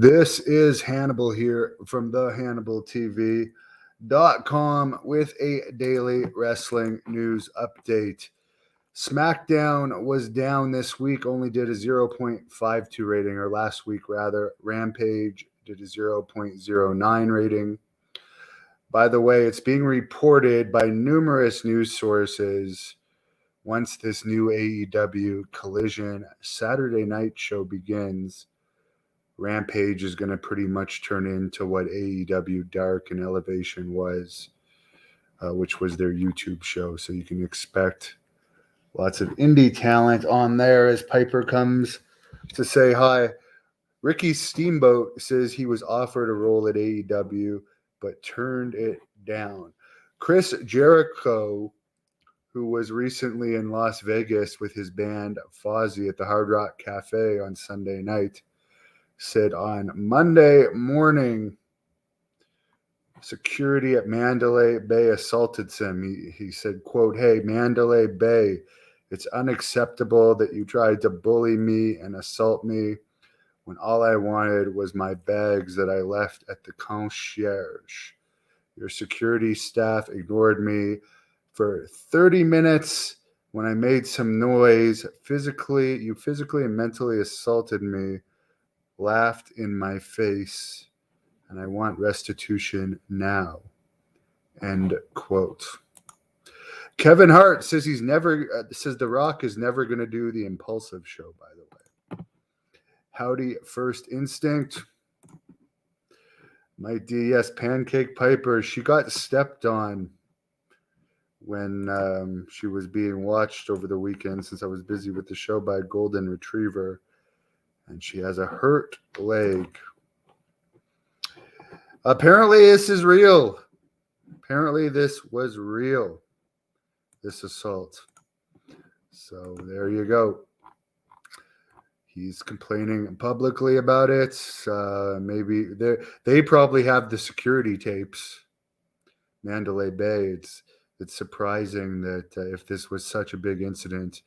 This is Hannibal here from the HannibalTV.com with a daily wrestling news update. Smackdown was down this week, only did a 0.52 rating, or last week rather. Rampage did a 0.09 rating. By the way, it's being reported by numerous news sources once this new AEW Collision Saturday night show begins. Rampage is going to pretty much turn into what AEW Dark and Elevation was, which was their YouTube show. So you can expect lots of indie talent on there as Piper comes to say hi. Ricky Steamboat says he was offered a role at AEW, but turned it down. Chris Jericho, who was recently in Las Vegas with his band Fozzy at the Hard Rock Cafe on Sunday night, said on Monday morning, security at Mandalay Bay assaulted him. He said, quote, "Hey, Mandalay Bay, it's unacceptable that you tried to bully me and assault me when all I wanted was my bags that I left at the concierge. Your security staff ignored me for 30 minutes when I made some noise. You physically and mentally assaulted me, laughed in my face, and I want restitution now." End quote. Kevin Hart says says The Rock is never going to do the Impulsive show, by the way. Howdy First Instinct. My DS Pancake Piper, she got stepped on when she was being watched over the weekend since I was busy with the show by a golden retriever. And she has a hurt leg. Apparently, this is real. Apparently, this was real, this assault. So there you go. He's complaining publicly about it. Maybe they probably have the security tapes. Mandalay Bay. It's surprising that if this was such a big incident,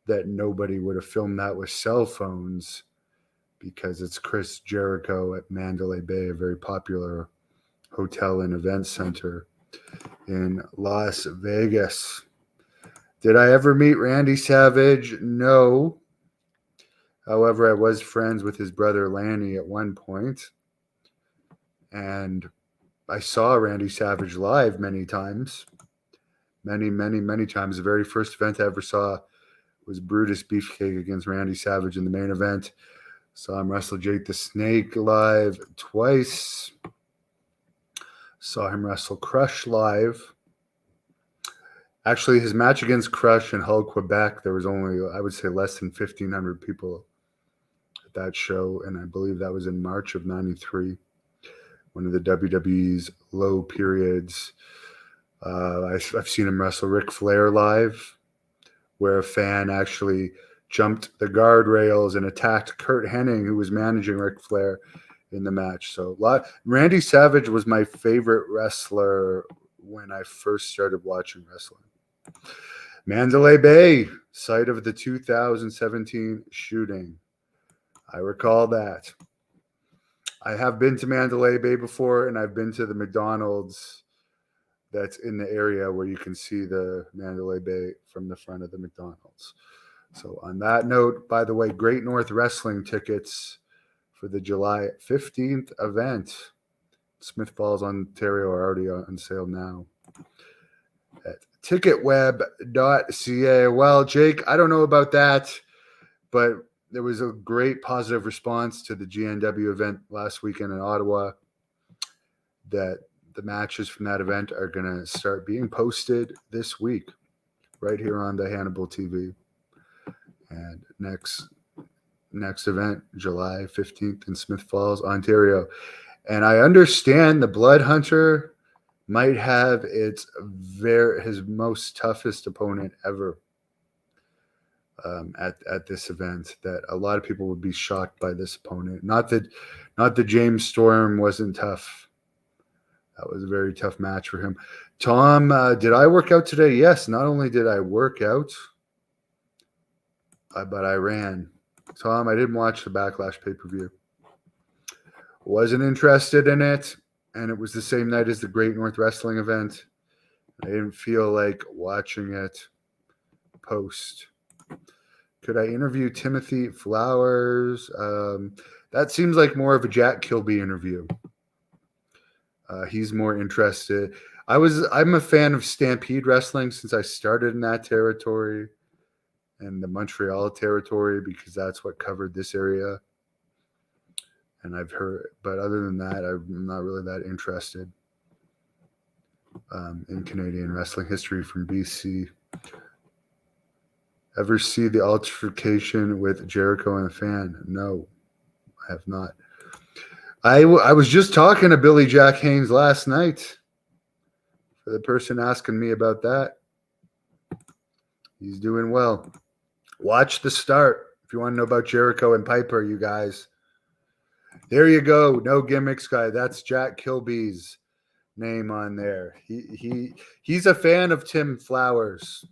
that nobody would have filmed that with cell phones, because it's Chris Jericho at Mandalay Bay, a very popular hotel and event center in Las Vegas. Did I ever meet Randy Savage? No. However, I was friends with his brother Lanny at one point, and I saw Randy Savage live many times. Many times. The very first event I ever saw was Brutus Beefcake against Randy Savage in the main event. Saw him wrestle Jake the Snake live twice. Saw him wrestle Crush live. Actually, his match against Crush in Hull, Quebec, there was only, I would say, less than 1,500 people at that show, and I believe that was in March of '93, one of the WWE's low periods. I've seen him wrestle Ric Flair live, where a fan actually jumped the guardrails and attacked Kurt Hennig, who was managing Ric Flair in the match. So Randy Savage was my favorite wrestler when I first started watching wrestling. Mandalay Bay, site of the 2017 shooting. I recall that. I have been to Mandalay Bay before, and I've been to the McDonald's that's in the area where you can see the Mandalay Bay from the front of the McDonald's. So on that note, by the way, Great North Wrestling tickets for the July 15th event, Smith Falls, Ontario, are already on sale now at ticketweb.ca. Well, Jake, I don't know about that, but there was a great positive response to the GNW event last weekend in Ottawa, that the matches from that event are going to start being posted this week right here on the Hannibal TV. And next event, July 15th in Smith Falls, Ontario. And I understand the Blood Hunter might have his most toughest opponent ever at this event, that a lot of people would be shocked by this opponent. Not that James Storm wasn't tough. That was a very tough match for him. Tom, did I work out today? Yes, not only did I work out, but I ran. Tom, I didn't watch the Backlash pay-per-view. Wasn't interested in it, and it was the same night as the Great North Wrestling event. I didn't feel like watching it post. Could I interview Timothy Flowers? That seems like more of a Jack Kilby interview. He's more interested. I'm a fan of Stampede Wrestling since I started in that territory and the Montreal territory because that's what covered this area. And I've heard, but other than that, I'm not really that interested in Canadian wrestling history from BC. Ever see the altercation with Jericho and a fan? No, I have not. I was just talking to Billy Jack Haynes last night. For the person asking me about that, he's doing well. Watch the start if you want to know about Jericho and Piper, you guys. There you go. No gimmicks guy. That's Jack Kilby's name on there. He's a fan of Tim Flowers.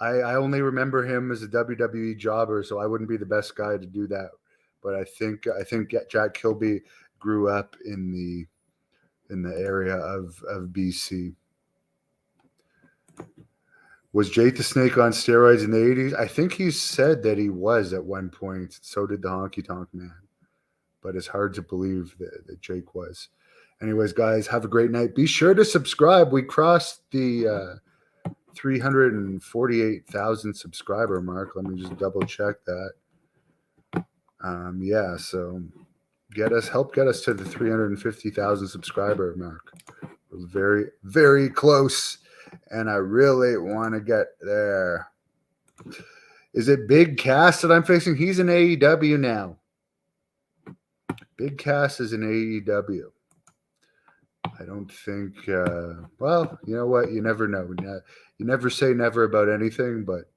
I only remember him as a WWE jobber, so I wouldn't be the best guy to do that. But I think Jack Kilby grew up in the area of BC. Was Jake the Snake on steroids in the 80s? I think he said that he was at one point. So did the Honky Tonk Man. But it's hard to believe that Jake was. Anyways, guys, have a great night. Be sure to subscribe. We crossed the 348,000 subscriber mark. Let me just double check that. Yeah, so help get us to the 350,000 subscriber mark. We're very, very close, and I really want to get there. Is it Big Cass that I'm facing? He's in AEW now. Big Cass is in AEW. I don't think, well, you know what? You never know. You never say never about anything, but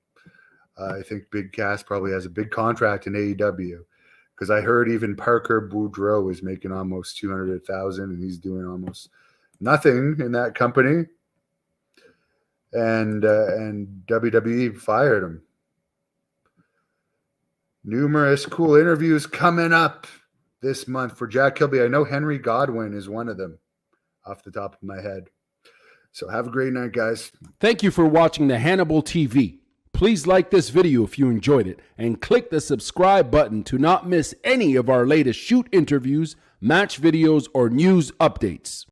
I think Big Cass probably has a big contract in AEW because I heard even Parker Boudreaux is making almost 200,000 and he's doing almost nothing in that company. And WWE fired him. Numerous cool interviews coming up this month for Jack Kilby. I know Henry Godwin is one of them off the top of my head. So have a great night, guys. Thank you for watching the Hannibal TV. Please like this video if you enjoyed it and click the subscribe button to not miss any of our latest shoot interviews, match videos, or news updates.